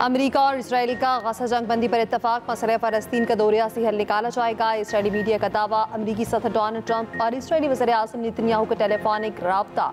America और Israel का गजा जंग बंदी पर इत्तफाक, मसला फ़लस्तीन का दोरियासी हल निकाला जाएगा। इसराइली मीडिया का दावा, अमेरिकी सदर डोनाल्ड ट्रंप और इसराइली वज़ीर आज़म नेतन्याहू का टेलीफोनिक रब्ता।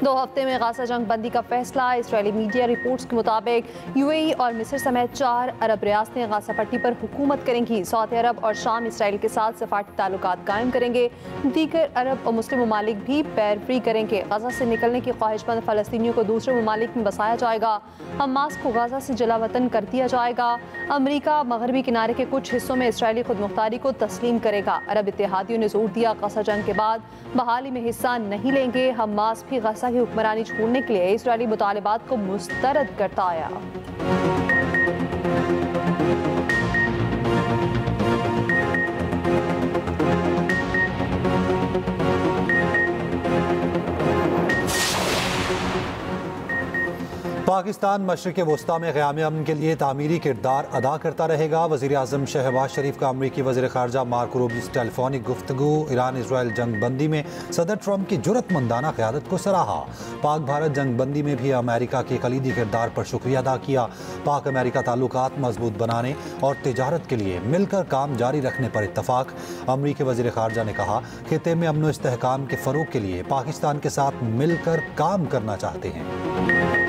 2 हफ्ते में गजा जंग बंदी का फैसला। इसराइली मीडिया रिपोर्ट्स के मुताबिक यूएई और मिस्र समेत 4 अरब रियासतें गजा पट्टी पर हुकूमत करेंगी। सऊदी अरब और शाम इसराइल के साथ सफारती ताल्लुकात कायम करेंगे। दीगर अरब और मुस्लिम ममालिक भी पैरवी करेंगे। गजा से निकलने की ख्वाहिशमंद फ़लस्तीनियों को दूसरे ममालिक में बसाया जाएगा। हमास को गजा से जलावतन कर दिया जाएगा। अमेरिका मगरबी किनारे के कुछ हिस्सों में इसराइली खुदमुख्तारी को तस्लीम करेगा। अरब इत्तेहादियों ने जोर दिया, गजा जंग के बाद बहाली में हिस्सा नहीं लेंगे। हमास भी गजा की हुक्मरानी छोड़ने के लिए इसराइली मुतालिबात को मुस्तरद करता आया। पाकिस्तान मशरिक़ वस्ता में क़याम अमन के लिए तामीरी किरदार अदा करता रहेगा। वज़ीर आज़म शहबाज शरीफ का अमरीकी वज़ीर ख़ारजा मार्को रूबियो से टेलीफोनिक गुफ्तगू। ईरान इसराइल जंग बंदी में सदर ट्रंप की जुर्रतमंदाना क़यादत को सराहा। पाक भारत जंग बंदी में भी अमेरिका के कलीदी किरदार पर शुक्रिया अदा किया। पाक अमेरिका ताल्लुकात मजबूत बनाने और तिजारत के लिए मिलकर काम जारी रखने पर इत्तफाक। अमरीकी वज़ीर ख़ारजा ने कहा, खित्ते में अमन व इस्तेहकाम के फ़रोग़ के लिए पाकिस्तान के साथ मिलकर काम करना चाहते हैं।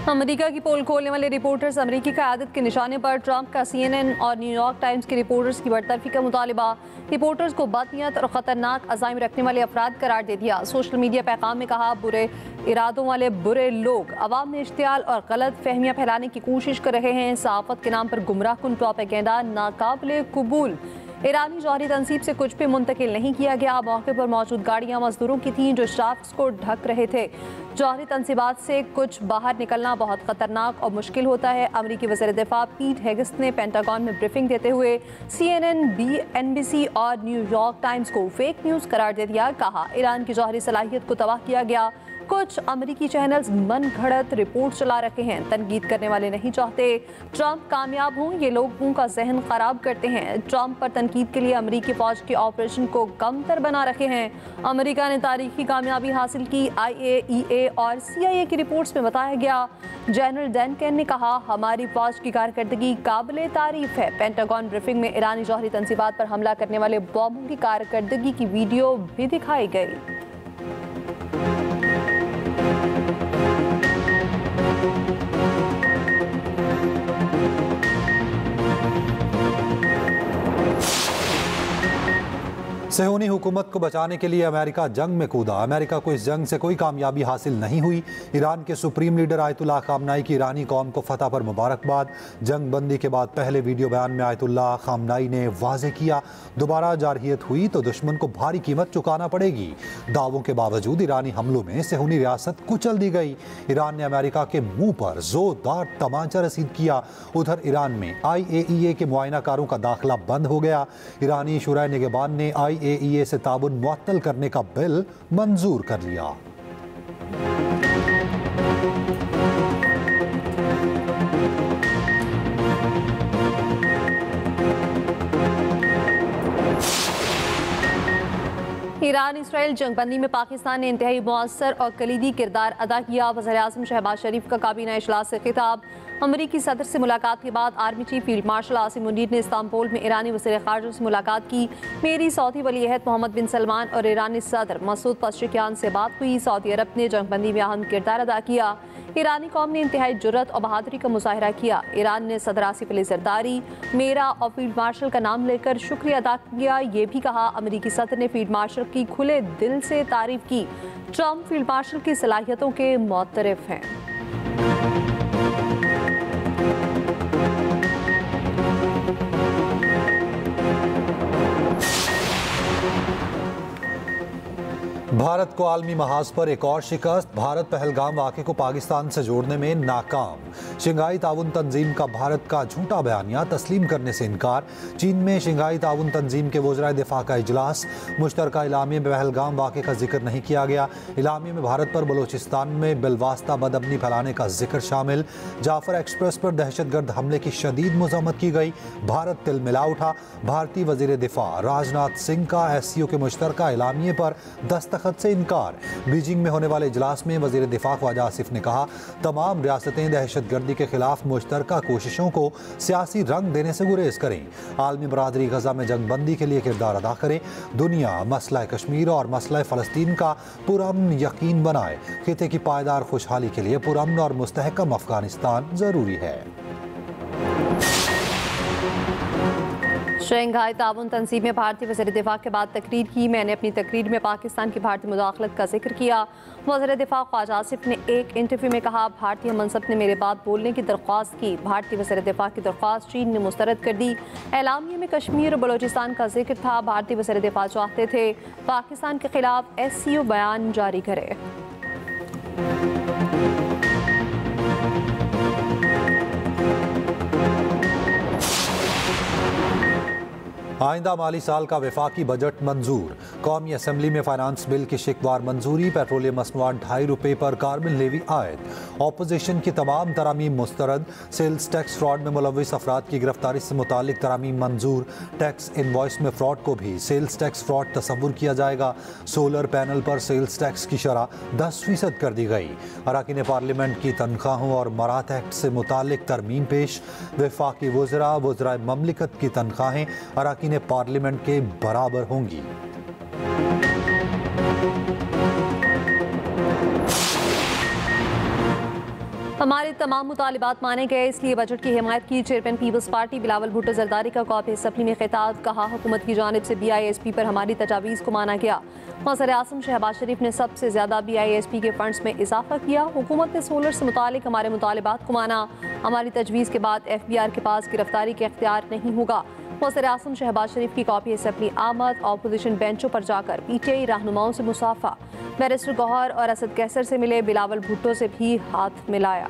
अमेरिका की पोल खोलने वाले रिपोर्टर्स अमेरिकी क़यादत के निशाने पर। ट्रंप का CNN और न्यूयॉर्क टाइम्स के रिपोर्टर्स की बरतरफी का मुतालिबा। रिपोर्टर्स को बदनीयत और ख़तरनाक अज़ाइम रखने वाले अफराद करार दे दिया। सोशल मीडिया पैगाम में कहा, बुरे इरादों वाले बुरे लोग अवाम में इश्तियाल और गलत फहमियाँ फैलाने की कोशिश कर रहे हैं। सहाफ़त के नाम पर गुमराह कुन प्रोपेगेंडा नाकाबिले कबूल। ईरानी जौहरी तनसीब से कुछ भी मुंतकिल नहीं किया गया। मौके पर मौजूद गाड़ियां मजदूरों की थीं जो शाफ्ट्स को ढक रहे थे। जौहरी तनसीबात से कुछ बाहर निकलना बहुत खतरनाक और मुश्किल होता है। अमरीकी वज़ीर दिफा पीट हेगेस ने पेंटागन में ब्रीफिंग देते हुए CNN, NBC और न्यूयॉर्क टाइम्स को फेक न्यूज़ करार दे दिया। कहा, ईरान की जौहरी सलाहियत को तबाह किया गया। कुछ अमेरिकी चैनल्स मन घड़त रिपोर्ट चला रखे हैं। तनकीद करने वाले नहीं चाहते ट्रंप कामयाब हों। ये लोगों का जहन खराब करते हैं। ट्रंप पर तनकीद के लिए अमेरिकी फौज के ऑपरेशन को कमतर बना रखे हैं। अमेरिका ने तारीखी कामयाबी हासिल की। IAEA और CIA की रिपोर्ट्स में बताया गया। जनरल डैनकन ने कहा, हमारी फौज की कारकर्दगी काबिले तारीफ है। पेंटागन ब्रीफिंग में ईरानी जौहरी तनसीबात पर हमला करने वाले बॉम्बों की कारकर्दगी की वीडियो भी दिखाई गई। सेहूनी हुकूमत को बचाने के लिए अमेरिका जंग में कूदा। अमेरिका को इस जंग से कोई कामयाबी हासिल नहीं हुई। ईरान के सुप्रीम लीडर आयतुल्लाह खामनाई की ईरानी कौम को फतह पर मुबारकबाद। जंग बंदी के बाद पहले वीडियो बयान में आयतुल्लाह खामनाई ने वाज़ेह किया, दोबारा जारहियत हुई तो दुश्मन को भारी कीमत चुकाना पड़ेगी। दावों के बावजूद ईरानी हमलों में सेहूनी रियासत कुचल दी गई। ईरान ने अमेरिका के मुंह पर जोरदार तमाचा रसीद किया। उधर ईरान में IAEA के मुआयनाकारों का दाखिला बंद हो गया। ईरानी शुरा निगहबान ने IAEA से ताबुन मुअत्तल करने का बिल मंजूर कर लिया। ईरान इसराइल जंगबंदी में पाकिस्तान ने इंतहाई मुअस्सर और कलीदी किरदार अदा किया। वज़ीर आज़म शहबाज शरीफ का काबीना इजलास से खिताब। अमरीकी सदर से मुलाकात के बाद army chief field marshal Asim Munir ने इस्तांबुल में ईरानी वज़ीर ख़ारजा से मुलाकात की। मेरी सऊदी वली अहद मोहम्मद बिन सलमान और ईरानी सदर मसूद पज़ेश्कियान से बात हुई। सऊदी अरब ने जंगबंदी में अहम किरदार अदा किया। ईरानी कौम ने इंतहाई जुर्रत और बहादुरी का मुजाहरा किया। ईरान ने सदर आसिफ अली ज़रदारी, मेरा और फील्ड मार्शल का नाम लेकर शुक्रिया अदा किया। ये भी कहा, अमरीकी सदर ने फील्ड मार्शल की खुले दिल से तारीफ की। ट्रंप फील्ड मार्शल की सलाहियतों के मुअत्तरिफ हैं। भारत को आलमी महाज पर एक और शिकस्त। भारत पहलगाम वाक़े को पाकिस्तान से जोड़ने में नाकाम। शंघाई ताउन तंजीम का भारत का झूठा बयानिया तस्लीम करने से इनकार। चीन में शंघाई ताउन तंजीम के वज़राए दिफा का इजलास। मुश्तरका इलामिया में पहलगाम वाक़े का जिक्र नहीं किया गया। इलामिया में भारत पर बलोचिस्तान में बिलवास्ता बदअमनी फैलाने का जिक्र शामिल। जाफर एक्सप्रेस पर दहशतगर्द हमले की शदीद मज़म्मत की गई। भारत तिलमिला उठा। भारतीय वज़ीर दिफा राजनाथ सिंह का SCO के मुश्तरका इलामिया पर दस्तखत दस्तखत से इनकार। बीजिंग में होने वाले इजलास में वज़ीर दिफा ख्वाजा आसिफ ने कहा, तमाम रियासतें दहशतगर्दी के खिलाफ मुश्तरका कोशिशों को सियासी रंग देने से गुरेज करें। आलमी बरादरी गजा में जंग बंदी के लिए किरदार अदा करे। दुनिया मसला कश्मीर और मसला फ़लस्तीन का पुरअमन यकीन बनाए। खिते की पायदार खुशहाली के लिए पुरअमन और मुस्तहकम अफगानिस्तान ज़रूरी है। शंघाई ताउन तंजीम में भारतीय वज़ीर दिफा के बाद तकरीर की। मैंने अपनी तकरीर में पाकिस्तान की भारतीय मुदाखलत का जिक्र किया। वज़ीर दिफा ख्वाजा आसिफ ने एक इंटरव्यू में कहा, भारतीय मनसब ने मेरे बाद बोलने की दरख्वास्त की। भारतीय वज़ीर दिफा की दरख्वास्त चीन ने मुस्तरद कर दी। एलामिया में कश्मीर और बलोचिस्तान का जिक्र था। भारतीय वज़ीर दिफा चाहते थे पाकिस्तान के खिलाफ SCO बयान जारी करे। आइंदा माली साल का वफाकी बजट मंजूर। कौमी असम्बली में फाइनेंस बिल की शिकवार मंजूरी। पेट्रोलियम मसनूआत ₹2.5 पर कार्बन लेवी आयद। अपोजिशन की तमाम तरामीम मुस्तरद। सेल्स टैक्स फ्रॉड में मुलविस अफराद की गिरफ्तारी से मुतालिक तरामीम मंजूर। टैक्स इनवॉइस में फ्रॉड को भी सेल्स टैक्स फ्रॉड तस्वुर किया जाएगा। सोलर पैनल पर सेल्स टैक्स की शरह 10% कर दी गई। अरकान पार्लियामेंट की तनख्वाहों और मरात एक्ट से मुतालिक तरमीम पेश। वफाकी वज़राए ममलिकत की तनख्वाहें अरकान पार्लियामेंट के बराबर होंगी। हमारे तमाम मुतालिबात माने गए, इसलिए बजट की हिमायत की। Chairman peoples party Bilawal Bhutto Zardari का कौमी असम्बली में खिताब। कहा, हुकूमत की जानिब से BISP पर हमारी तजावीज़ को माना गया। वज़ीर आज़म शहबाज शरीफ ने सबसे ज़्यादा BISP के फंड्स में इजाफा किया। हुकूमत ने सोलर से मुतालिक हमारे मुतालिबात को माना। हमारी तजवीज़ के बाद FBR के पास गिरफ्तारी के इख्तियार नहीं होगा। वज़ीर आज़म शहबाज शरीफ की कौमी असम्बली आमद। अपोजिशन बेंचों पर जाकर PTI रहनुमाओं से मुसाफा। बैरिस्टर गौहर और असद कैसर से मिले। बिलावल भुट्टो से भी हाथ मिलाया।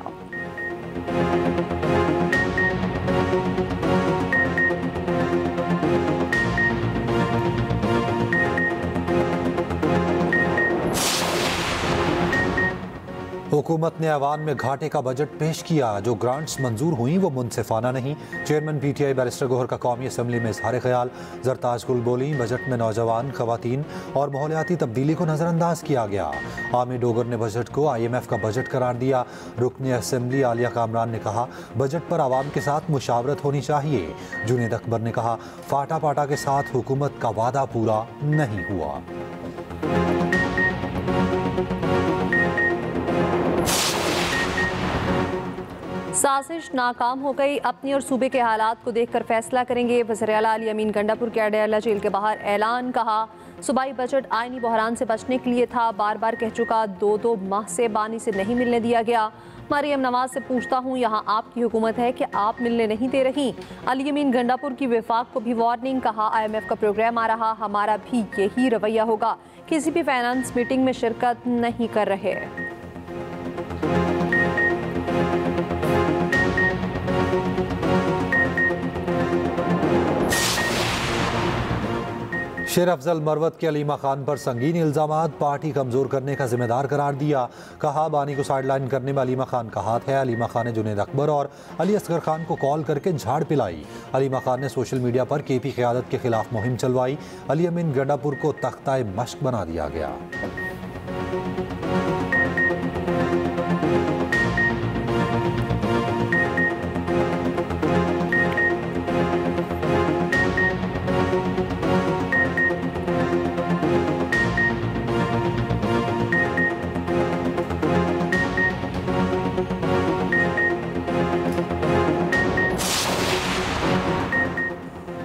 हुकूमत ने ऐवान में घाटे का बजट पेश किया। जो ग्रांट्स मंजूर हुई वो मुनसिफाना नहीं। चेयरमैन PTI बैरिस्टर गौहर का कौमी असम्बली में इजहार ख्याल। जरताज गुल बोली, बजट में नौजवान, खवातीन और माहौलियाती तब्दीली को नज़रअंदाज किया गया। आमिर डोगर ने बजट को IMF का बजट करार दिया। रुकन असम्बली आलिया कामरान ने कहा, बजट पर आवाम के साथ मुशावरत होनी चाहिए। जुनेद अकबर ने कहा, फाटा पाटा के साथ हुकूमत का वादा पूरा नहीं हुआ। साजिश नाकाम हो गई, अपनी और सूबे के हालात को देखकर फैसला करेंगे। वज़ीर आला अली अमीन गंडापुर के अडयाला जेल के बाहर ऐलान। कहा, सूबाई बजट आईनी बहरान से बचने के लिए था। बार बार कह चुका, 2 माह से बानी से नहीं मिलने दिया गया। मरियम नवाज से पूछता हूँ, यहाँ आपकी हुकूमत है कि आप मिलने नहीं दे रही। अली अमीन गंडापुर की वफाक को भी वार्निंग। कहा, IMF का प्रोग्राम आ रहा, हमारा भी यही रवैया होगा। किसी भी फाइनेंस मीटिंग में शिरकत नहीं कर रहे। शेर अफजल मरवत के अलीमा खान पर संगीन इल्जामात। पार्टी कमजोर करने का जिम्मेदार करार दिया। कहा, बानी को साइडलाइन करने में अलीमा खान का हाथ है। अलीमा खान ने जुनेद अकबर और अली असगर खान को कॉल करके झाड़ पिलाई। अलीमा खान ने सोशल मीडिया पर KP क़यादत के खिलाफ मुहिम चलवाई। अली अमीन गंडापुर को तख्ता मश्क बना दिया गया।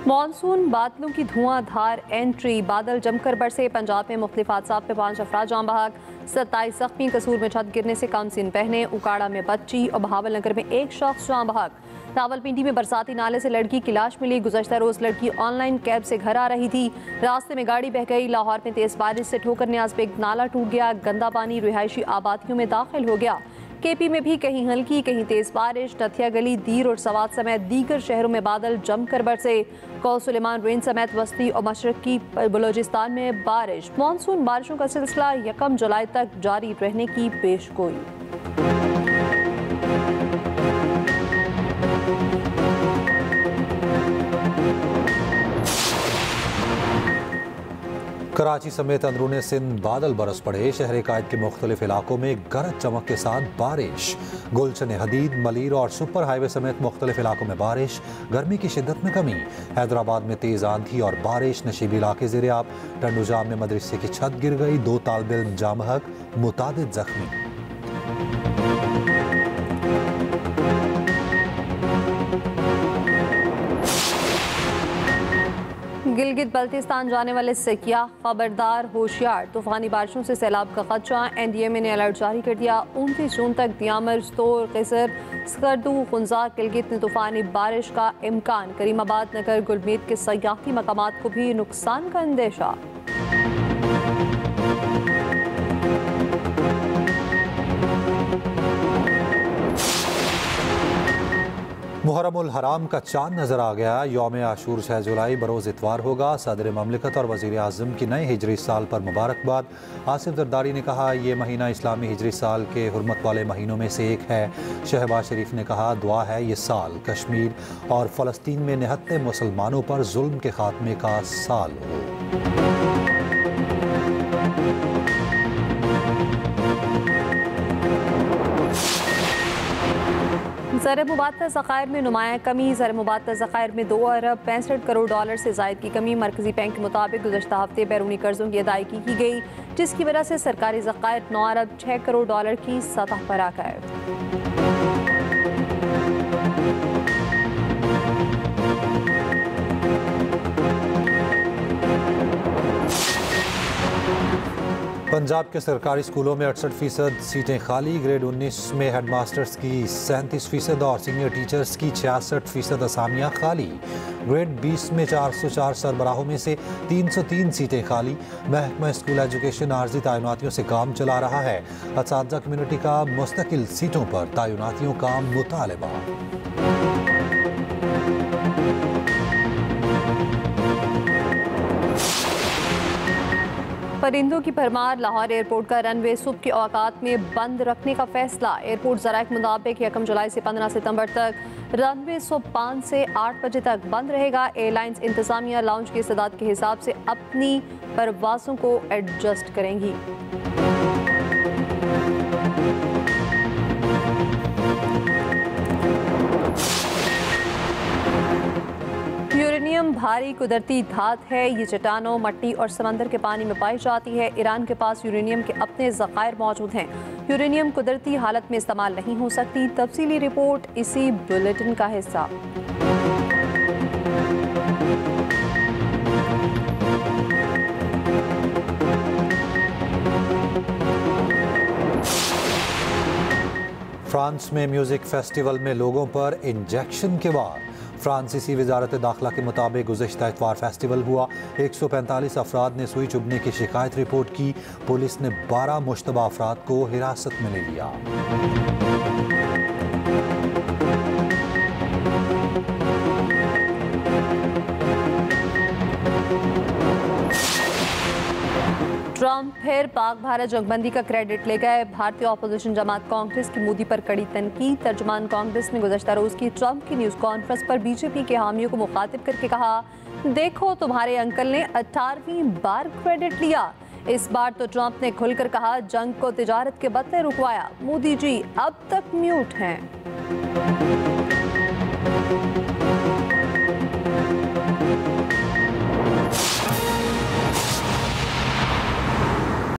मानसून बादलों की धुआंधार एंट्री। बादल जमकर बरसे। पंजाब में मुख्तलिफ हादसात में 5 अफराद जान बहक, 27 जख्मी। कसूर में छत गिरने से कमसिन बहने। उकाड़ा में बच्ची और बहावल नगर में एक शख्स जान बहक। रावलपिंडी में बरसाती नाले से लड़की की लाश मिली। गुज़श्ता रोज लड़की ऑनलाइन कैब से घर आ रही थी, रास्ते में गाड़ी बह गई। लाहौर में तेज बारिश से ठोकर न्याज पे एक नाला टूट गया। गंदा पानी रिहायशी आबादियों में दाखिल हो गया। KP में भी कहीं हल्की कहीं तेज बारिश। नथिया गली, दीर और सवात समेत दीगर शहरों में बादल जमकर बरसे। कौ सुलेमान रेंज समेत वस्ती और मशरकी बलोचिस्तान में बारिश। मानसून बारिशों का सिलसिला 1 जुलाई तक जारी रहने की पेशगोई। कराची समेत अंदरूनी सिंध बादल बरस पड़े। शहर कायद के मुख्तलिफ इलाकों में गरज चमक के साथ बारिश। गुलशन हदीद, मलीर और सुपर हाईवे समेत मुख्तलिफ इलाकों में बारिश। गर्मी की शिद्दत में कमी। हैदराबाद में तेज आंधी और बारिश। नशीबी इलाके ज़ेर-ए-आब। टंडुजाम में मदरसे की छत गिर गई। 2 तालिब इल्म जाम हक, मुतादिद जख्मी। गिलगित बल्तिस्तान जाने वाले सियाह खबरदार, होशियार। तूफानी बारिशों से सैलाब का खदशा। NDMA ने अलर्ट जारी कर दिया। 29 जून तक दियामर, स्तोर, क़िसर, स्कर्दू, खुंजा, गिलगित में तूफानी बारिश का इम्कान। करीमाबाद, नगर, गुलमीत के सयाहती मकामात को भी नुकसान का अंदेशा। मुहर्रमुल हराम का चांद नजर आ गया। यौम आशूर 6 जुलाई बरोज़ इतवार होगा। सदर ममलिकत और वज़ीर आज़म की नए हिजरी साल पर मुबारकबाद। आसिफ जरदारी ने कहा, ये महीना इस्लामी हिजरी साल के हुर्मत वाले महीनों में से एक है। शहबाज शरीफ ने कहा, दुआ है ये साल कश्मीर और फ़लस्तीन में निहत्ते मुसलमानों पर जुल्म के खात्मे का साल हो। ज़र मुबादला ज़ख़ायर में नुमाया कमी। ज़र मुबादला ज़ख़ायर में 2 अरब 65 करोड़ डॉलर से ज़ायद की कमी। मरकज़ी बैंक के मुताबिक गुज़श्ता हफ्ते बैरूनी कर्ज़ों की अदायगी की गई, जिसकी वजह से सरकारी ज़ख़ायर 9 अरब 6 करोड़ डॉलर की सतह पर आ गए। पंजाब के सरकारी स्कूलों में 68% सीटें खाली। ग्रेड 19 में हेडमास्टर्स की 37% और सीनियर टीचर्स की 66% असामियाँ खाली। ग्रेड 20 में 404 सरबराहों में से 303 सीटें खाली। महकमा स्कूल एजुकेशन आर्जी तैनातियों से काम चला रहा है। असातिज़ा कम्यूनिटी का मुस्तकिल सीटों पर तैनातियों का मुतालबा। परिंदों की भरमार। लाहौर एयरपोर्ट का रनवे सुबह के औकात में बंद रखने का फैसला। एयरपोर्ट ज़राए के मुताबिक 1 जुलाई से 15 सितंबर तक रनवे सुबह 5 से 8 बजे तक बंद रहेगा। एयरलाइंस इंतजामिया लाउंज की इस्तेदाद के हिसाब से अपनी परवाज़ों को एडजस्ट करेंगी। यूरेनियम भारी कुदरती धात है। ये चट्टानों, मिट्टी और समंदर के पानी में पाई जाती है। ईरान के पास यूरेनियम के अपने ज़ख़ायर मौजूद हैं। यूरेनियम कुदरती हालत में इस्तेमाल नहीं हो सकती। तफसीली रिपोर्ट इसी बुलेटिन का हिस्सा। फ्रांस में म्यूजिक फेस्टिवल में लोगों पर इंजेक्शन के वार। फ्रांसीसी वजारत दाखिला के मुताबिक गुज़श्ता इतवार फेस्टिवल हुआ। 145 अफराद ने सुई चुभने की शिकायत रिपोर्ट की। पुलिस ने 12 मुश्तबा अफराद को हिरासत में ले लिया। ट्रंप फिर पाक भारत जंगबंदी का क्रेडिट ले गए। भारतीय अपोजिशन जमात कांग्रेस की मोदी पर कड़ी तनकीद। तर्जुमान कांग्रेस ने गुज़श्ता रोज़ की ट्रंप की न्यूज़ कॉन्फ्रेंस पर बीजेपी के हामियों को मुखातिब करके कहा, देखो तुम्हारे अंकल ने 18वीं बार क्रेडिट लिया। इस बार तो ट्रंप ने खुलकर कहा, जंग को तिजारत के बदले रुकवाया। मोदी जी अब तक म्यूट हैं।